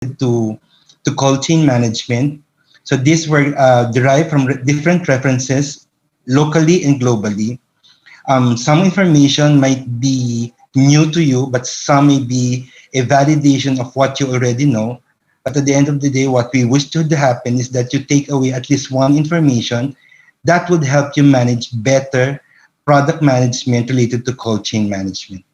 to, cold chain management. So these were derived from different references locally and globally. Some information might be new to you, but some may be a validation of what you already know. But at the end of the day, what we wish to happen is that you take away at least one information that would help you manage better product management related to cold chain management.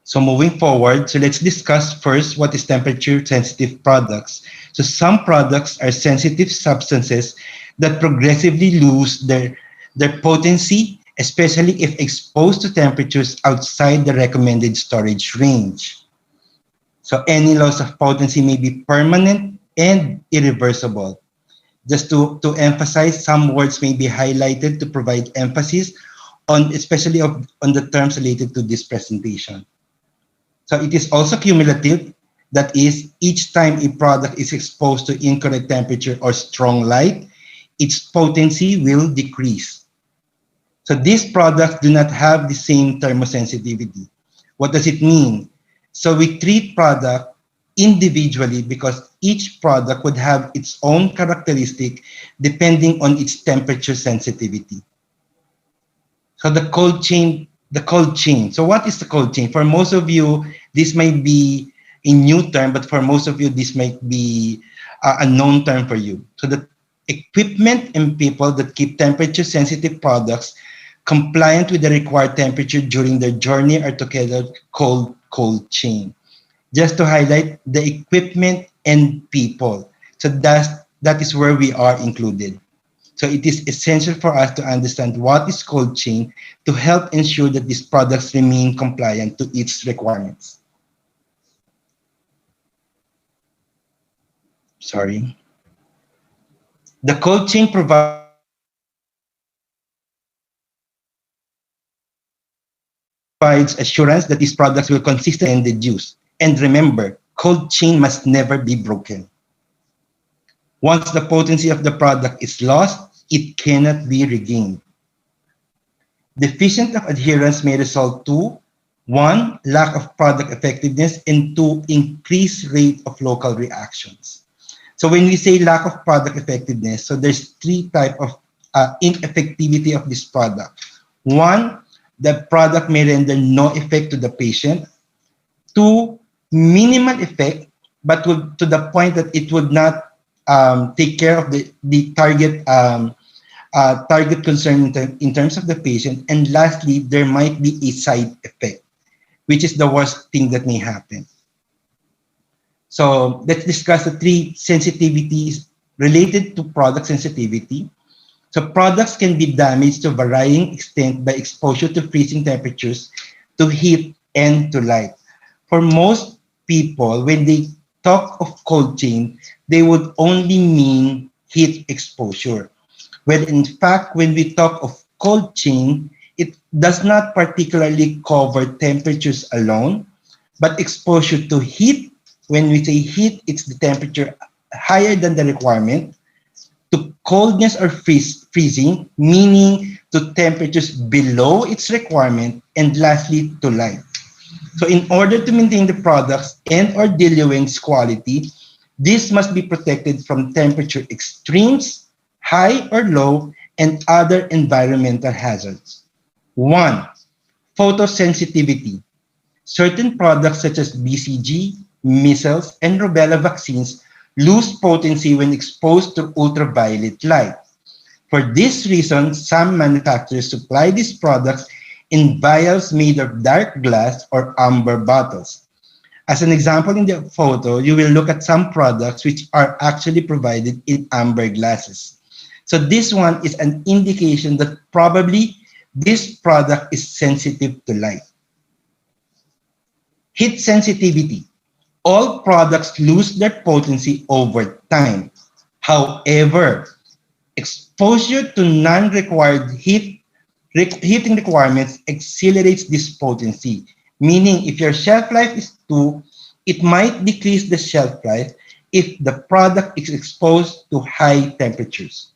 So moving forward, so let's discuss first what is temperature sensitive products. So some products are sensitive substances that progressively lose their potency, especially if exposed to temperatures outside the recommended storage range. So any loss of potency may be permanent and irreversible. Just to emphasize, some words may be highlighted to provide emphasis on, especially on the terms related to this presentation. So it is also cumulative. That is, each time a product is exposed to incorrect temperature or strong light, its potency will decrease. So these products do not have the same thermosensitivity. What does it mean? So we treat product individually because each product would have its own characteristic depending on its temperature sensitivity. So the cold chain. So what is the cold chain? For most of you, this might be a new term, but for most of you, this might be a known term for you. So the equipment and people that keep temperature sensitive products compliant with the required temperature during their journey are together called cold chain. Just to highlight, the equipment and people. So that is where we are included. So it is essential for us to understand what is cold chain to help ensure that these products remain compliant to its requirements. Sorry. The cold chain provides assurance that these products will consistently end use. And remember, cold chain must never be broken. Once the potency of the product is lost, it cannot be regained. Deficient of adherence may result to 1, lack of product effectiveness, and 2, increased rate of local reactions. So when we say lack of product effectiveness, so there's 3 types of ineffectivity of this product. 1, the product may render no effect to the patient. 2, minimal effect, but to the point that it would not take care of the target target concern in terms of the patient. And lastly, there might be a side effect, which is the worst thing that may happen. So let's discuss the 3 sensitivities related to product sensitivity. So products can be damaged to varying extent by exposure to freezing temperatures, to heat, and to light. For most people, when they talk of cold chain, they would only mean heat exposure. Well, in fact, when we talk of cold chain, it does not particularly cover temperatures alone, but exposure to heat. When we say heat, it's the temperature higher than the requirement, to coldness or freezing, meaning to temperatures below its requirement, and lastly, to light. So in order to maintain the products and or diluent's quality, this must be protected from temperature extremes, high or low, and other environmental hazards. 1, photosensitivity. Certain products such as BCG, measles, and rubella vaccines lose potency when exposed to ultraviolet light. For this reason, some manufacturers supply these products in vials made of dark glass or amber bottles. As an example in the photo, you will look at some products which are actually provided in amber glasses. So this one is an indication that probably this product is sensitive to light. Heat sensitivity. All products lose their potency over time. However, exposure to non-required heating requirements accelerates this potency, meaning if your shelf life is 2, it might decrease the shelf life if the product is exposed to high temperatures.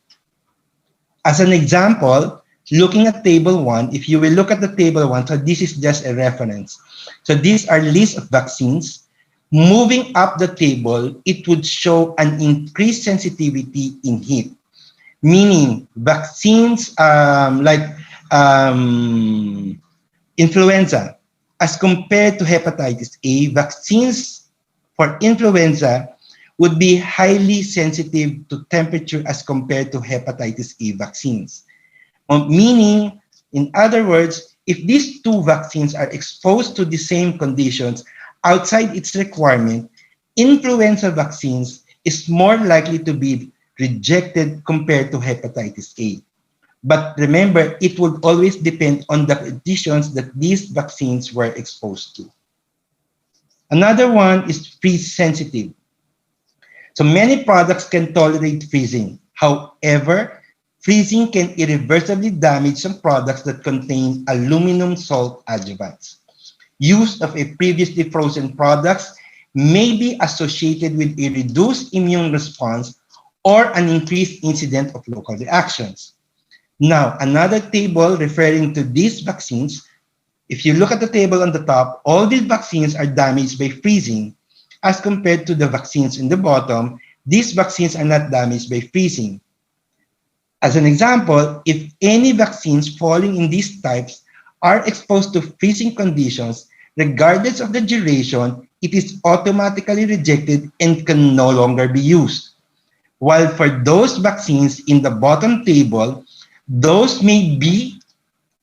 As an example, looking at table 1, if you will look at the table 1, so this is just a reference. So these are lists of vaccines. Moving up the table, it would show an increased sensitivity in heat, meaning vaccines like influenza, as compared to hepatitis A, vaccines for influenza would be highly sensitive to temperature as compared to hepatitis A vaccines. Meaning, in other words, if these two vaccines are exposed to the same conditions outside its requirement, influenza vaccines is more likely to be rejected compared to hepatitis A. But remember, it would always depend on the conditions that these vaccines were exposed to. Another one is freeze sensitive. So many products can tolerate freezing. However, freezing can irreversibly damage some products that contain aluminum salt adjuvants. Use of a previously frozen products may be associated with a reduced immune response or an increased incidence of local reactions. Now, another table referring to these vaccines, if you look at the table on the top, all these vaccines are damaged by freezing. As compared to the vaccines in the bottom, these vaccines are not damaged by freezing. As an example, if any vaccines falling in these types are exposed to freezing conditions, regardless of the duration, it is automatically rejected and can no longer be used. While for those vaccines in the bottom table, those may be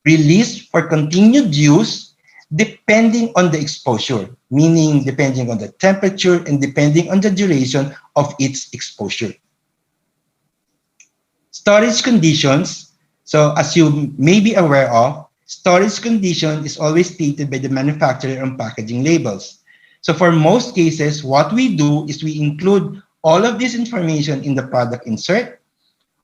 released for continued use depending on the exposure, meaning depending on the temperature and depending on the duration of its exposure. Storage conditions. So as you may be aware of, storage condition is always stated by the manufacturer on packaging labels. So for most cases, what we do is we include all of this information in the product insert,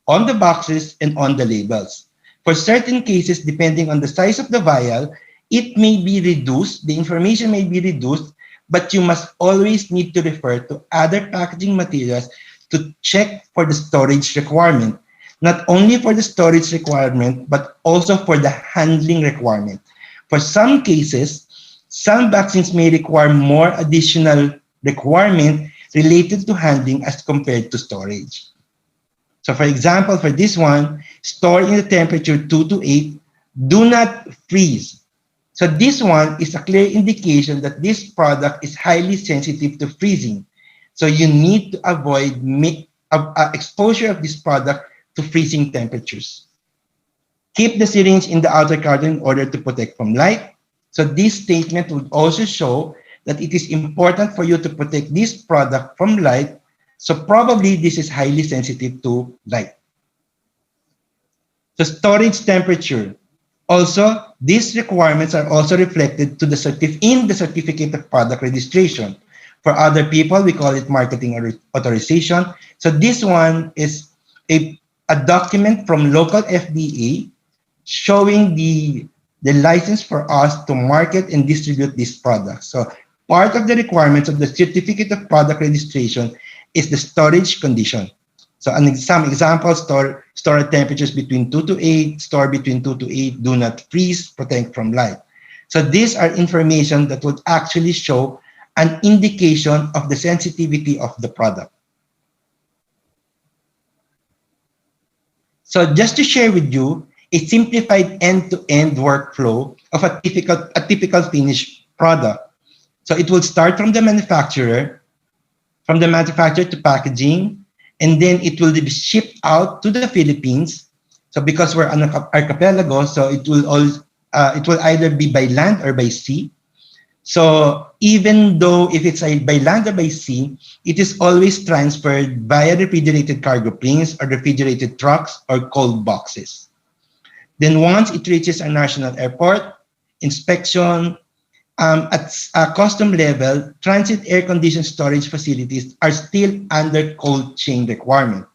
on the boxes, and on the labels. For certain cases, depending on the size of the vial, it may be reduced, the information may be reduced, but you must always need to refer to other packaging materials to check for the storage requirement. Not only for the storage requirement, but also for the handling requirement. For some cases, some vaccines may require more additional requirement related to handling as compared to storage. So for example, for this one, store in the temperature 2 to 8, do not freeze. So this one is a clear indication that this product is highly sensitive to freezing. So you need to avoid exposure of this product to freezing temperatures. Keep the syringe in the outer carton in order to protect from light. So this statement would also show that it is important for you to protect this product from light. So probably this is highly sensitive to light. The storage temperature. Also, these requirements are also reflected to in the certificate of product registration. For other people, we call it marketing authorization. So this one is a document from local FDA showing the license for us to market and distribute these products. So part of the requirements of the certificate of product registration is the storage condition. So some examples, store at temperatures between 2 to 8, store between 2 to 8, do not freeze, protect from light. So these are information that would actually show an indication of the sensitivity of the product. So just to share with you a simplified end-to-end workflow of a typical finished product. So it will start from the manufacturer to packaging, and then it will be shipped out to the Philippines. So because we're an archipelago, so it will either be by land or by sea. So even though if it's by land or by sea, it is always transferred via refrigerated cargo planes or refrigerated trucks or cold boxes. Then once it reaches a national airport, inspection, at a custom level, transit air-conditioned storage facilities are still under cold chain requirement,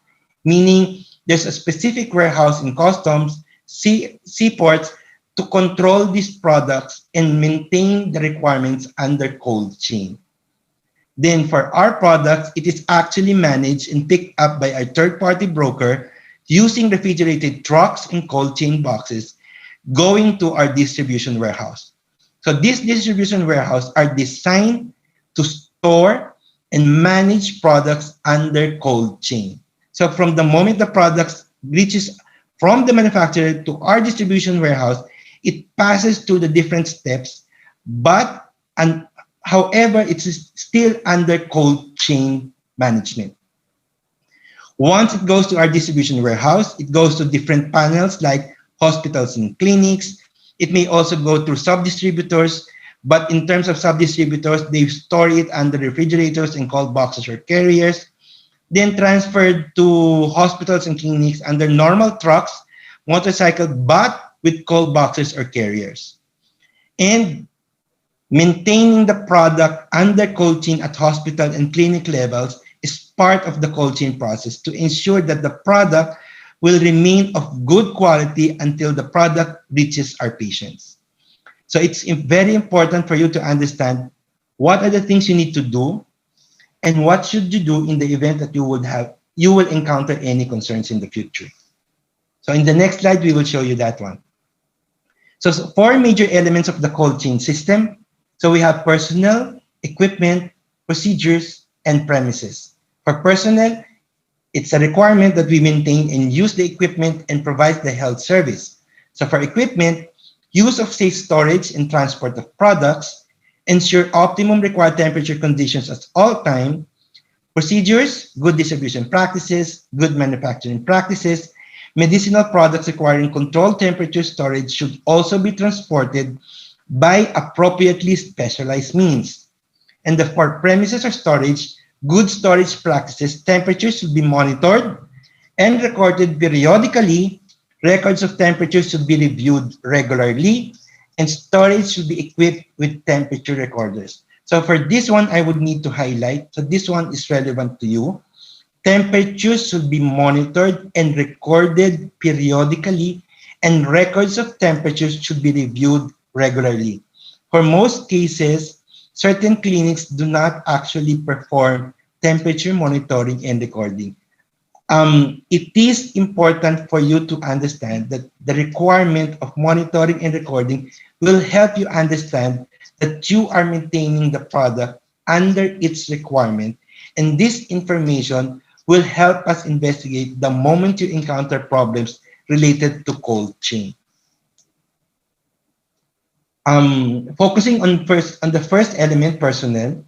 meaning there's a specific warehouse in customs, seaports, to control these products and maintain the requirements under cold chain. Then for our products, it is actually managed and picked up by a third-party broker using refrigerated trucks and cold chain boxes going to our distribution warehouse. So these distribution warehouses are designed store, and manage products under cold chain. So from the moment the products reaches from the manufacturer to our distribution warehouse, it passes through the different steps, but and however, it's still under cold chain management. Once it goes to our distribution warehouse, it goes to different panels like hospitals and clinics. It may also go through sub-distributors, but in terms of sub-distributors, they store it under refrigerators and cold boxes or carriers, then transferred to hospitals and clinics under normal trucks, motorcycles, but with cold boxes or carriers. And maintaining the product under cold chain at hospital and clinic levels is part of the cold chain process to ensure that the product will remain of good quality until the product reaches our patients. So it's very important for you to understand what are the things you need to do and what should you do in the event that you will encounter any concerns in the future. So in the next slide, we will show you that one. So four major elements of the cold chain system. So we have personnel, equipment, procedures, and premises. For personnel, it's a requirement that we maintain and use the equipment and provide the health service. So for equipment, use of safe storage and transport of products, ensure optimum required temperature conditions at all time, procedures, good distribution practices, good manufacturing practices, medicinal products requiring controlled temperature storage should also be transported by appropriately specialized means. And for premises or storage, good storage practices, temperatures should be monitored and recorded periodically. Records of temperature should be reviewed regularly, and storage should be equipped with temperature recorders. So for this one, I would need to highlight, so this one is relevant to you. Temperatures should be monitored and recorded periodically, and records of temperatures should be reviewed regularly. For most cases, certain clinics do not actually perform temperature monitoring and recording. It is important for you to understand that the requirement of monitoring and recording will help you understand that you are maintaining the product under its requirement, and this information will help us investigate the moment you encounter problems related to cold chain. Focusing on the first element, personnel,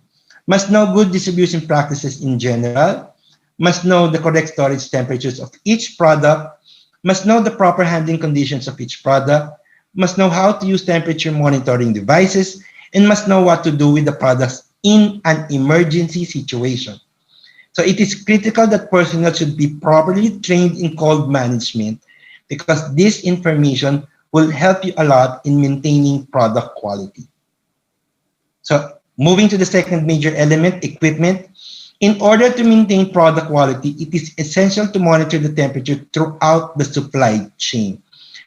must know good distribution practices in general, must know the correct storage temperatures of each product, must know the proper handling conditions of each product, must know how to use temperature monitoring devices, and must know what to do with the products in an emergency situation. So it is critical that personnel should be properly trained in cold management because this information will help you a lot in maintaining product quality. So moving to the second major element, equipment. In order to maintain product quality, it is essential to monitor the temperature throughout the supply chain.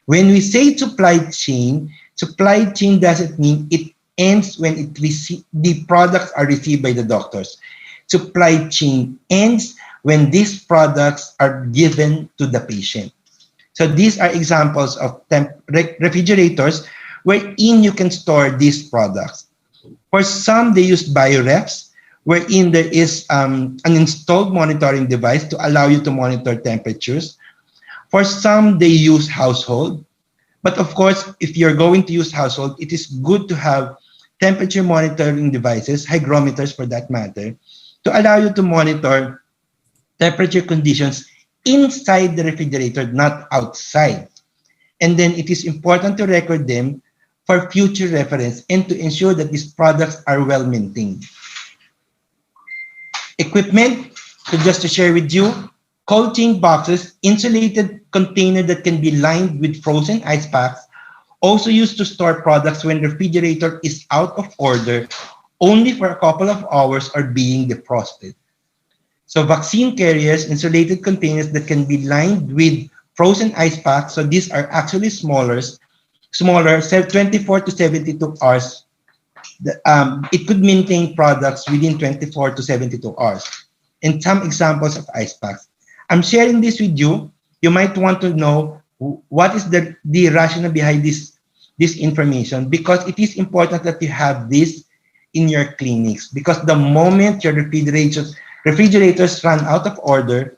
When we say supply chain doesn't mean it ends when the products are received by the doctors. Supply chain ends when these products are given to the patient. So these are examples of refrigerators wherein you can store these products. For some, they use biorefs, wherein there is an installed monitoring device to allow you to monitor temperatures. For some, they use household. But of course, if you're going to use household, it is good to have temperature monitoring devices, hygrometers for that matter, to allow you to monitor temperature conditions inside the refrigerator, not outside. And then it is important to record them for future reference and to ensure that these products are well maintained. Equipment, so just to share with you, cold chain boxes, insulated container that can be lined with frozen ice packs, also used to store products when the refrigerator is out of order only for a couple of hours or being defrosted. So vaccine carriers, insulated containers that can be lined with frozen ice packs. So these are actually smaller, 24 to 72 hours. It could maintain products within 24 to 72 hours. And some examples of ice packs. I'm sharing this with you. You might want to know what is the rationale behind this information, because it is important that you have this in your clinics, because the moment your refrigerators run out of order,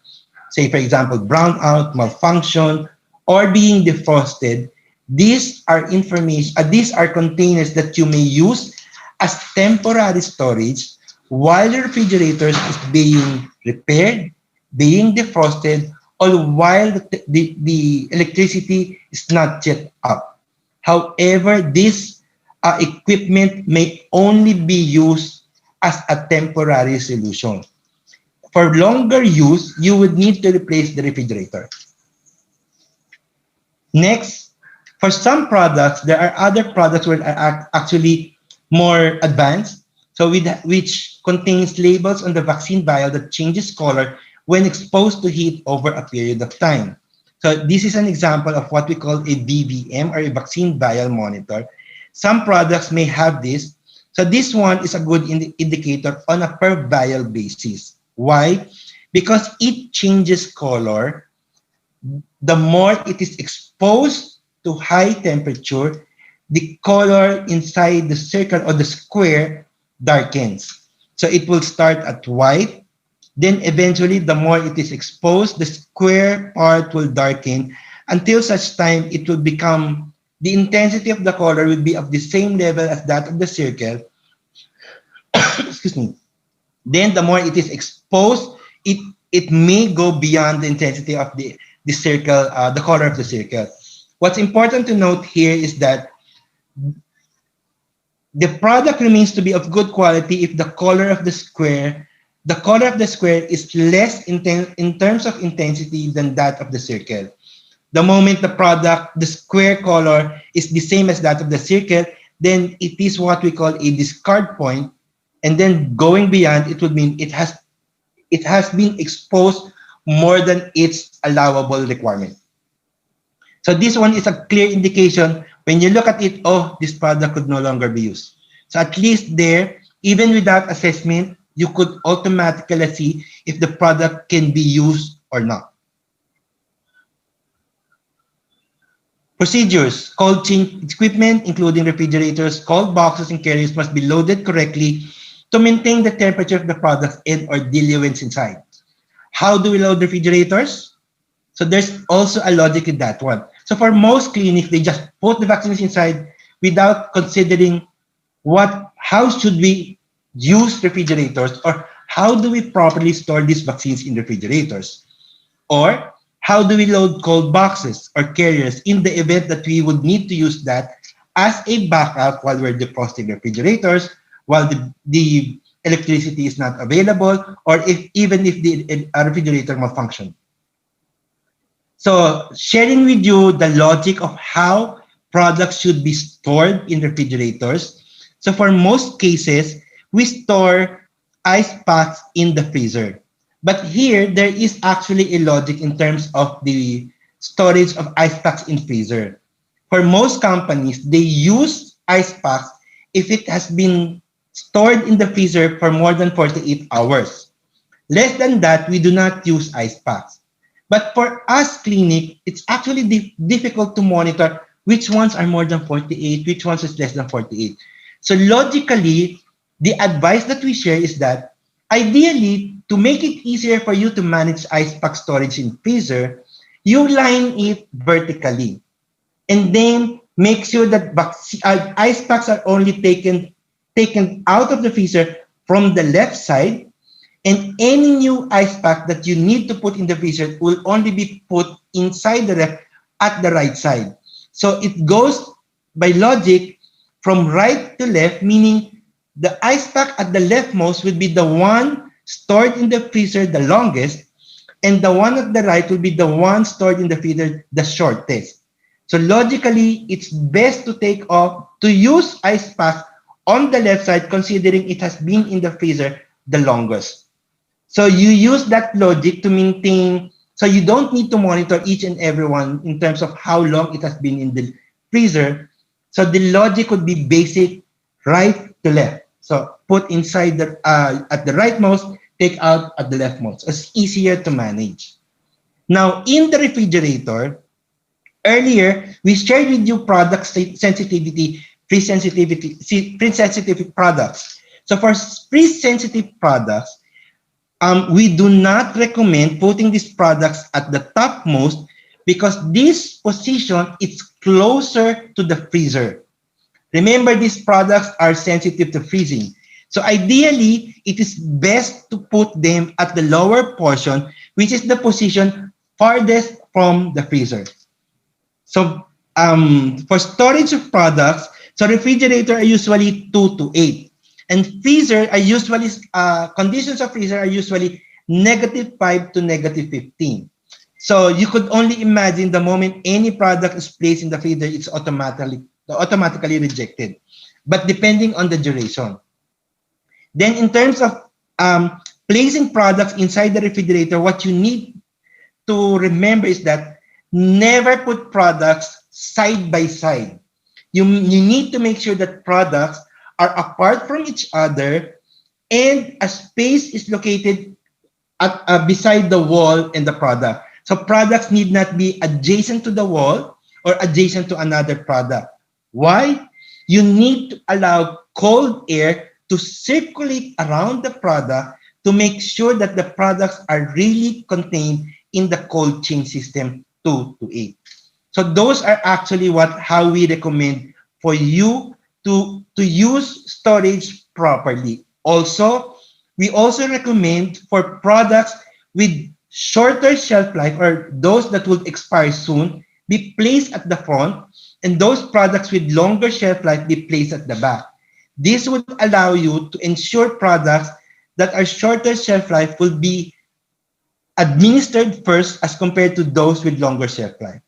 say for example brown out, malfunction, or being defrosted, these are containers that you may use as temporary storage while your refrigerator is being repaired, being defrosted, or while the electricity is not yet up. However, this equipment may only be used as a temporary solution. For longer use, you would need to replace the refrigerator. Next, for some products, there are other products that are actually more advanced, so which contains labels on the vaccine vial that changes color when exposed to heat over a period of time. So this is an example of what we call a VVM, or a vaccine vial monitor. Some products may have this. So this one is a good indicator on a per vial basis. Why? Because it changes color the more it is exposed to high temperature, the color inside the circle or the square darkens. So it will start at white, then eventually the more it is exposed, the square part will darken until such time it will become, the intensity of the color will be of the same level as that of the circle. Excuse me. Then the more it is exposed, it may go beyond the intensity of the circle, the color of the circle. What's important to note here is that the product remains to be of good quality if the color of the square is less intense in terms of intensity than that of the circle. The moment the square color is the same as that of the circle, then it is what we call a discard point, and then going beyond, it would mean it has been exposed more than its allowable requirement. So this one is a clear indication when you look at it, oh, this product could no longer be used. So at least there, even without assessment, you could automatically see if the product can be used or not. Procedures. Cold chain equipment, including refrigerators, cold boxes, and carriers must be loaded correctly to maintain the temperature of the products and or diluents inside. How do we load refrigerators? So there's also a logic in that one. So for most clinics, they just put the vaccines inside without considering how should we use refrigerators, or how do we properly store these vaccines in refrigerators? Or how do we load cold boxes or carriers in the event that we would need to use that as a backup while we're defrosting refrigerators, while the electricity is not available, or even if the refrigerator malfunction. So sharing with you the logic of how products should be stored in refrigerators. So for most cases, we store ice packs in the freezer. But here, there is actually a logic in terms of the storage of ice packs in freezer. For most companies, they use ice packs if it has been stored in the freezer for more than 48 hours. Less than that, we do not use ice packs. But for us clinic, it's actually difficult to monitor which ones are more than 48, which ones is less than 48. So logically, the advice that we share is that ideally, to make it easier for you to manage ice pack storage in freezer, you line it vertically. And then make sure that ice packs are only taken out of the freezer from the left side, and any new ice pack that you need to put in the freezer will only be put inside the ref at the right side. So it goes by logic from right to left, meaning the ice pack at the leftmost will be the one stored in the freezer the longest, and the one at the right will be the one stored in the freezer the shortest. So logically, it's best to use ice pack on the left side, considering it has been in the freezer the longest. So you use that logic to maintain, so you don't need to monitor each and every one in terms of how long it has been in the freezer. So the logic would be basic, right to left. So put inside at the rightmost, take out at the leftmost. It's easier to manage. Now, in the refrigerator, earlier, we shared with you product sensitivity, pre-sensitivity products. So for freeze-sensitive products, we do not recommend putting these products at the topmost because this position is closer to the freezer. Remember, these products are sensitive to freezing. So ideally, it is best to put them at the lower portion, which is the position farthest from the freezer. So for storage of products, so refrigerator are usually 2 to 8. And freezer are usually, conditions of freezer are usually -5 to -15. So you could only imagine the moment any product is placed in the freezer, it's automatically rejected. But depending on the duration. Then in terms of placing products inside the refrigerator, what you need to remember is that never put products side by side. You need to make sure that products are apart from each other and a space is located beside the wall and the product. So products need not be adjacent to the wall or adjacent to another product. Why? You need to allow cold air to circulate around the product to make sure that the products are really contained in the cold chain system 2 to 8. So those are actually how we recommend for you to use storage properly. Also, we also recommend for products with shorter shelf life or those that will expire soon be placed at the front, and those products with longer shelf life be placed at the back. This would allow you to ensure products that are shorter shelf life will be administered first as compared to those with longer shelf life.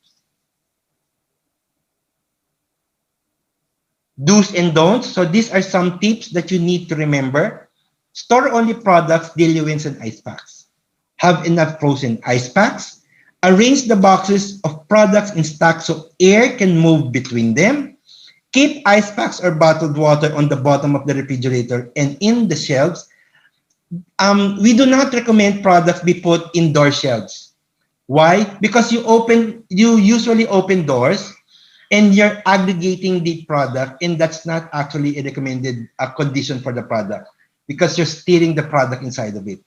Do's and don'ts. So these are some tips that you need to remember. Store only products, diluents, and ice packs. Have enough frozen ice packs. Arrange the boxes of products in stack so air can move between them. Keep ice packs or bottled water on the bottom of the refrigerator and in the shelves. We do not recommend products be put indoor shelves. Why? Because you usually open doors and you're aggregating the product, and that's not actually a recommended condition for the product because you're stealing the product inside of it.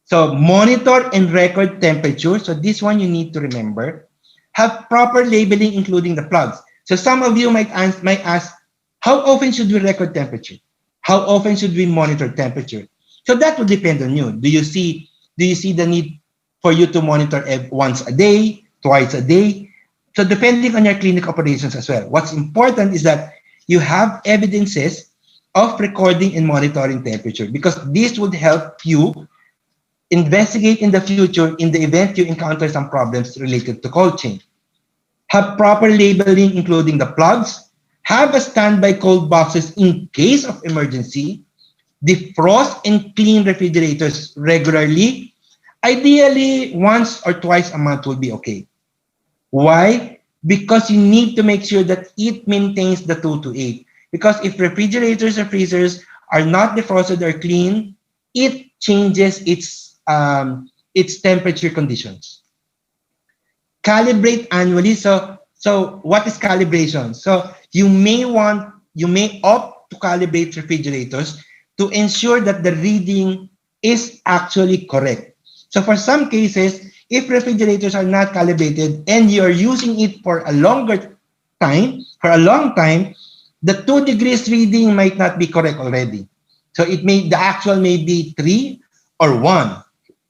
So monitor and record temperature. So this one you need to remember. Have proper labeling, including the plugs. So some of you might ask, how often should we record temperature? How often should we monitor temperature? So that will depend on you. Do you see the need for you to monitor once a day, twice a day? So depending on your clinic operations as well. What's important is that you have evidences of recording and monitoring temperature because this would help you investigate in the future in the event you encounter some problems related to cold chain. Have proper labeling, including the plugs. Have a standby cold boxes in case of emergency. Defrost and clean refrigerators regularly. Ideally, once or twice a month will be okay. Why? Because you need to make sure that it maintains the 2 to 8. Because if refrigerators or freezers are not defrosted or clean, it changes its temperature conditions. Calibrate annually. So what is calibration? So you may opt to calibrate refrigerators to ensure that the reading is actually correct. So for some cases, if refrigerators are not calibrated and you're using it for a long time, the 2 degrees reading might not be correct already. So the actual may be 3 or 1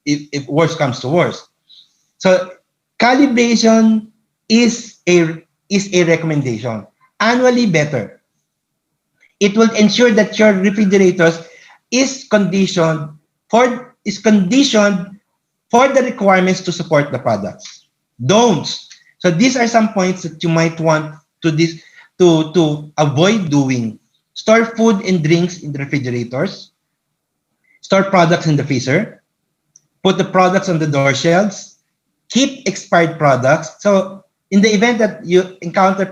if worse comes to worse. So calibration is a recommendation. Annually better. It will ensure that your refrigerators is conditioned for the requirements to support the products. Don'ts. So these are some points that you might want to avoid doing. Store food and drinks in the refrigerators. Store products in the freezer. Put the products on the door shelves. Keep expired products. So in the event that you encounter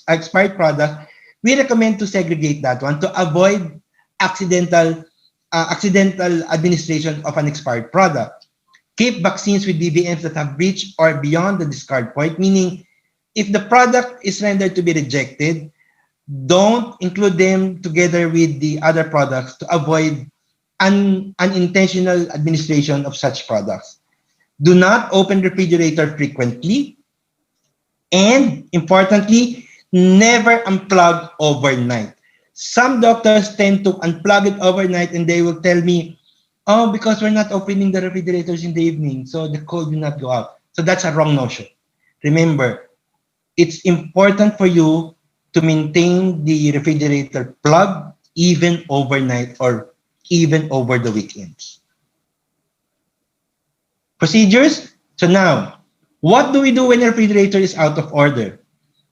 expired products, we recommend to segregate that one to avoid accidental administration of an expired product. Keep vaccines with BBMs that have reached or beyond the discard point, meaning if the product is rendered to be rejected, Don't include them together with the other products to avoid unintentional administration of such products. Do not open refrigerator frequently, and importantly, never unplug overnight. Some doctors tend to unplug it overnight and they will tell me, oh, because we're not opening the refrigerators in the evening, so the cold will not go out. So that's a wrong notion. Remember, it's important for you to maintain the refrigerator plugged even overnight or even over the weekends. Procedures. So now, what do we do when the refrigerator is out of order?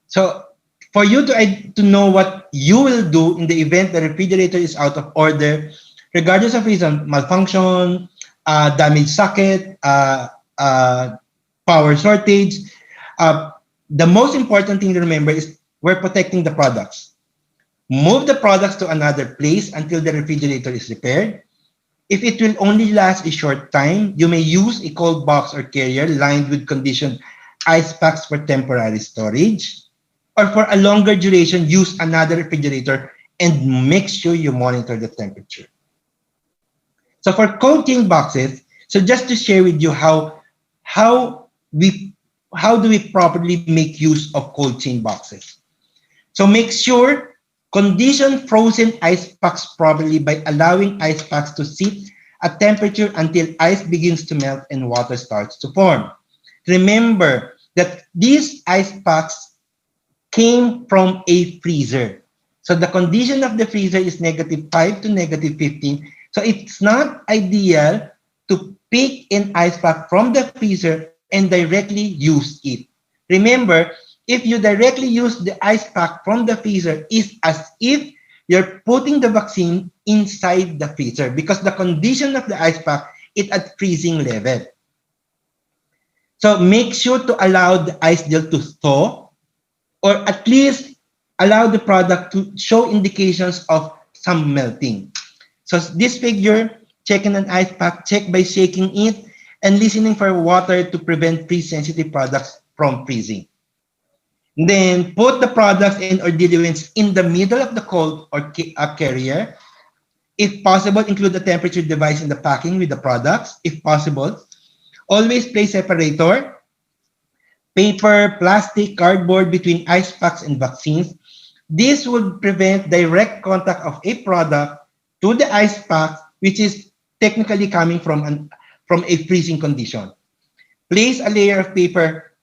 So for you to know what you will do in the event the refrigerator is out of order, regardless of reason, malfunction, damaged socket, power shortage, the most important thing to remember is we're protecting the products. Move the products to another place until the refrigerator is repaired. If it will only last a short time, you may use a cold box or carrier lined with conditioned ice packs for temporary storage. Or for a longer duration, use another refrigerator and make sure you monitor the temperature. So for cold chain boxes, so just to share with you how we how do we properly make use of cold chain boxes. So make sure condition frozen ice packs properly by allowing ice packs to sit at temperature until ice begins to melt and water starts to form. Remember that these ice packs came from a freezer. So the condition of the freezer is -5 to -15. So it's not ideal to pick an ice pack from the freezer and directly use it. Remember, if you directly use the ice pack from the freezer, it's as if you're putting the vaccine inside the freezer because the condition of the ice pack is at freezing level. So make sure to allow the ice gel to thaw, or at least allow the product to show indications of some melting. So this figure, checking an ice pack, check by shaking it and listening for water to prevent freeze-sensitive products from freezing. Then put the products and or diluents in the middle of the cold or carrier. If possible, include the temperature device in the packing with the products, if possible. Always place separator, paper, plastic, cardboard between ice packs and vaccines. This would prevent direct contact of a product to the ice pack, which is technically coming from a freezing condition. Place a layer of paper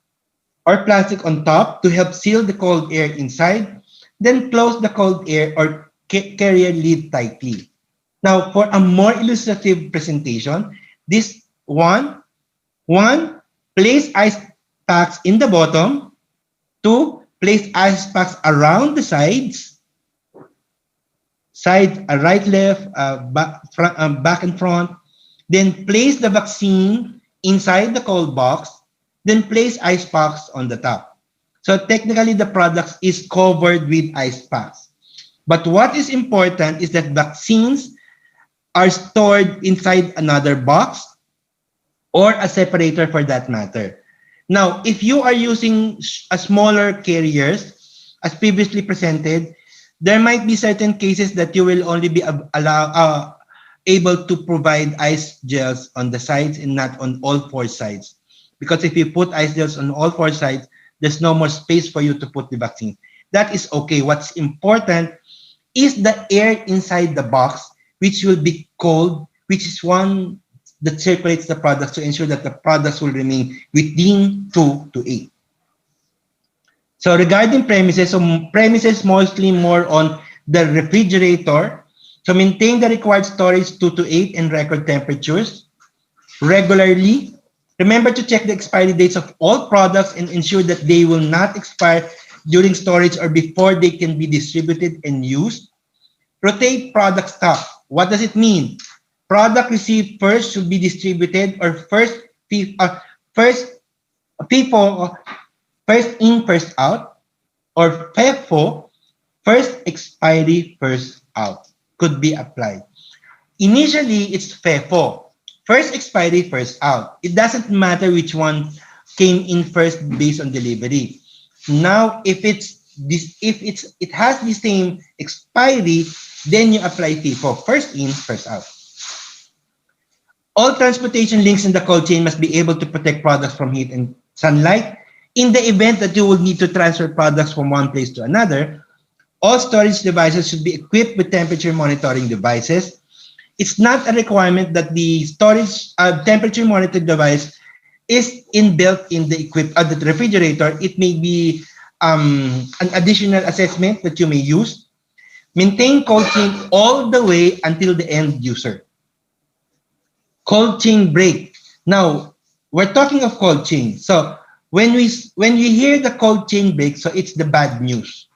or plastic on top to help seal the cold air inside. Then close the cold air or carrier lid tightly. Now, for a more illustrative presentation, this one, place ice packs in the bottom. 2, place ice packs around the sides, right, left, back and front. Then place the vaccine inside the cold box. Then place ice packs on the top. So technically, the product is covered with ice packs. But what is important is that vaccines are stored inside another box or a separator for that matter. Now, if you are using a smaller carriers, as previously presented, there might be certain cases that you will only be able to provide ice gels on the sides and not on all 4 sides. Because if you put ice gels on all 4 sides, there's no more space for you to put the vaccine. That is okay. What's important is the air inside the box, which will be cold, which is one that circulates the products to ensure that the products will remain within 2 to 8. So regarding premises, premises mostly more on the refrigerator. So maintain the required storage 2 to 8 and record temperatures regularly. Remember to check the expiry dates of all products and ensure that they will not expire during storage or before they can be distributed and used. Rotate product stock. What does it mean? Product received first should be distributed, or first FIFO, first in, first out, or FEFO, first expiry, first out, could be applied. Initially, it's FEFO, first expiry, first out. It doesn't matter which one came in first based on delivery. Now, if it's it has the same expiry, then you apply FIFO, first in, first out. All transportation links in the cold chain must be able to protect products from heat and sunlight. In the event that you will need to transfer products from one place to another, all storage devices should be equipped with temperature monitoring devices. It's not a requirement that the storage temperature monitoring device is inbuilt in the refrigerator. It may be an additional assessment that you may use. Maintain cold chain all the way until the end user. Cold chain break. Now, we're talking of cold chain. So when we hear the cold chain break, so it's the bad news.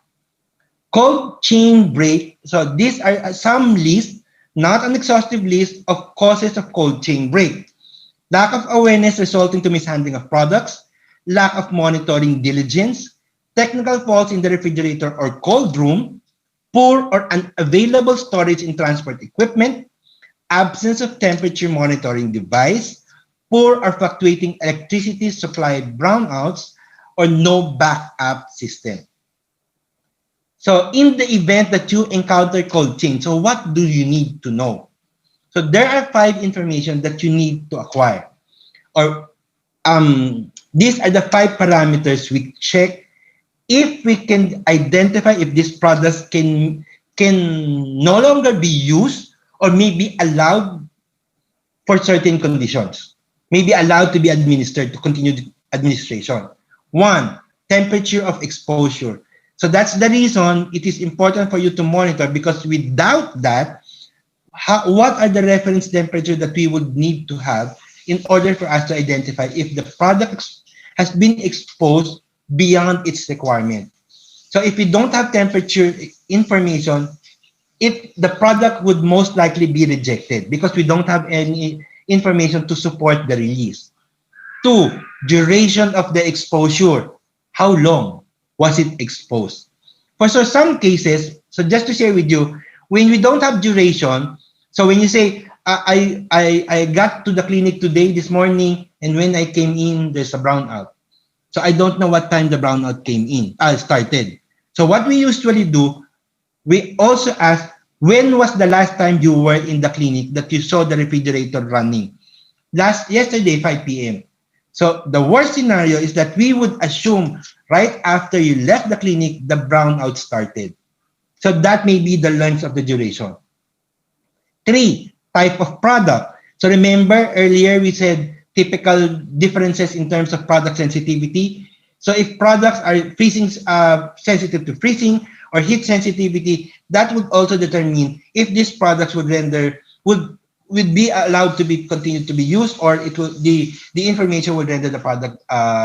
Cold chain break. So these are some lists, not an exhaustive list of causes of cold chain break. Lack of awareness resulting to mishandling of products, lack of monitoring diligence, technical faults in the refrigerator or cold room, poor or unavailable storage and transport equipment, absence of temperature monitoring device, poor or fluctuating electricity supply brownouts, or no backup system. So in the event that you encounter cold chain, so what do you need to know? So there are 5 information that you need to acquire. Or these are the 5 parameters we check if we can identify if these products can no longer be used or may be allowed for certain conditions, may be allowed to be administered to continue the administration. 1, temperature of exposure. So that's the reason it is important for you to monitor, because without that, what are the reference temperature that we would need to have in order for us to identify if the product has been exposed beyond its requirement. So if we don't have temperature information, the product would most likely be rejected because we don't have any information to support the release. 2, duration of the exposure. How long was it exposed? For some cases, so just to share with you, when we don't have duration, so when you say, I got to the clinic today, this morning, and when I came in, there's a brownout. So I don't know what time the brownout started. So what we usually do, we also ask, when was the last time you were in the clinic that you saw the refrigerator running? Yesterday, 5 p.m. So the worst scenario is that we would assume right after you left the clinic, the brownout started. So that may be the length of the duration. 3, type of product. So remember earlier we said typical differences in terms of product sensitivity. So if products are freezing sensitive to freezing or heat sensitivity, that would also determine if these products would be allowed to be continued to be used, or it will the information would render the product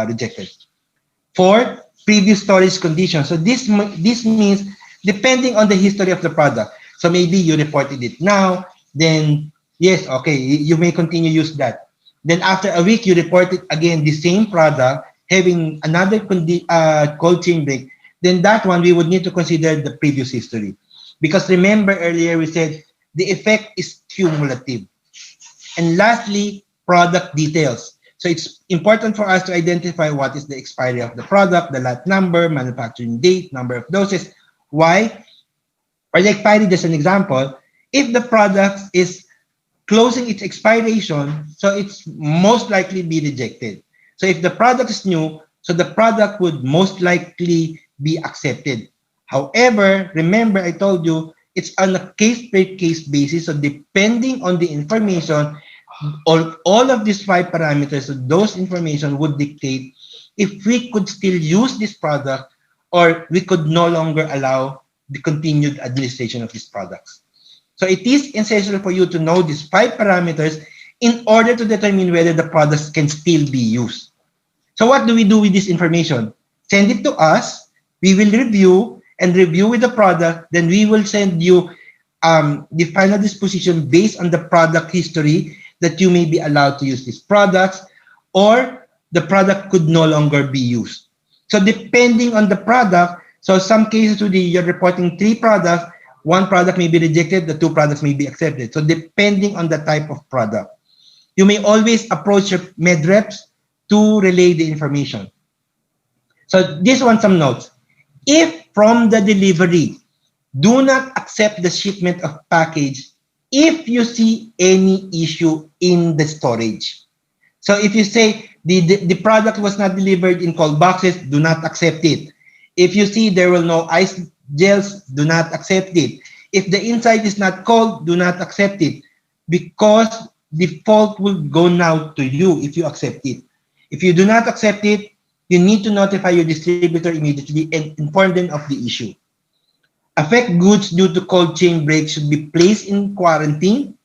rejected. 4, previous storage conditions. So this means depending on the history of the product. So maybe you reported it now, then yes, okay, you may continue use that. Then after a week, you report it again, the same product having another cold chain break. Then that one we would need to consider the previous history, because remember earlier we said the effect is cumulative. And lastly, product details. So it's important for us to identify what is the expiry of the product, the lot number, manufacturing date, number of doses. Why? For the expiry, just an example, if the product is closing its expiration, so it's most likely be rejected. So if the product is new, so the product would most likely be accepted. However, remember I told you, it's on a case-by-case basis. So depending on the information, all of these 5 parameters, so those information would dictate if we could still use this product or we could no longer allow the continued administration of these products. So it is essential for you to know these 5 parameters in order to determine whether the products can still be used. So what do we do with this information? Send it to us. We will review with the product. Then we will send you the final disposition based on the product history that you may be allowed to use these products, or the product could no longer be used. So depending on the product, so some cases you're reporting 3 products, 1 product may be rejected, the 2 products may be accepted. So depending on the type of product, you may always approach your med reps to relay the information. So this one, some notes. If from the delivery. Do not accept the shipment of package if you see any issue in the storage. So if you say the product was not delivered in cold boxes, do not accept it. If you see there will no ice gels, do not accept it. If the inside is not cold, do not accept it, because the fault will go now to you if you accept it. If you do not accept it, you need to notify your distributor immediately and inform them of the issue. Affect goods due to cold chain break should be placed in quarantine,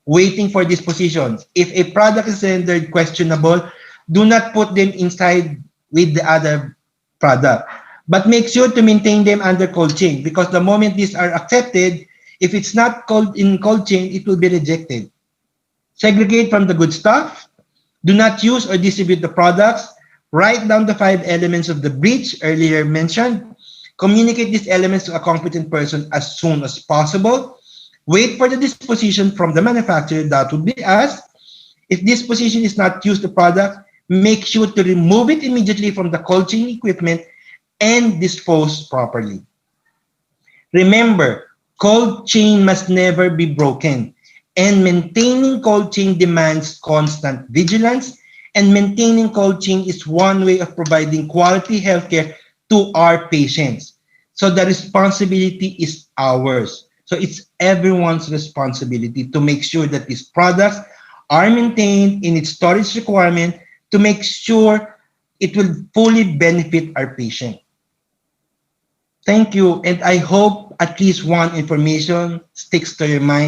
waiting for disposition. If a product is rendered questionable, do not put them inside with the other product. But make sure to maintain them under cold chain, because the moment these are accepted, if it's not cold in cold chain, it will be rejected. Segregate from the good stuff. Do not use or distribute the products. Write down the 5 elements of the breach earlier mentioned. Communicate these elements to a competent person as soon as possible. Wait for the disposition from the manufacturer, that would be us. If disposition is not used the product, make sure to remove it immediately from the cold chain equipment and dispose properly. Remember, cold chain must never be broken, and maintaining cold chain demands constant vigilance, and maintaining cold chain is one way of providing quality healthcare to our patients. So the responsibility is ours. So it's everyone's responsibility to make sure that these products are maintained in its storage requirement, to make sure it will fully benefit our patient. Thank you, and I hope at least one information sticks to your mind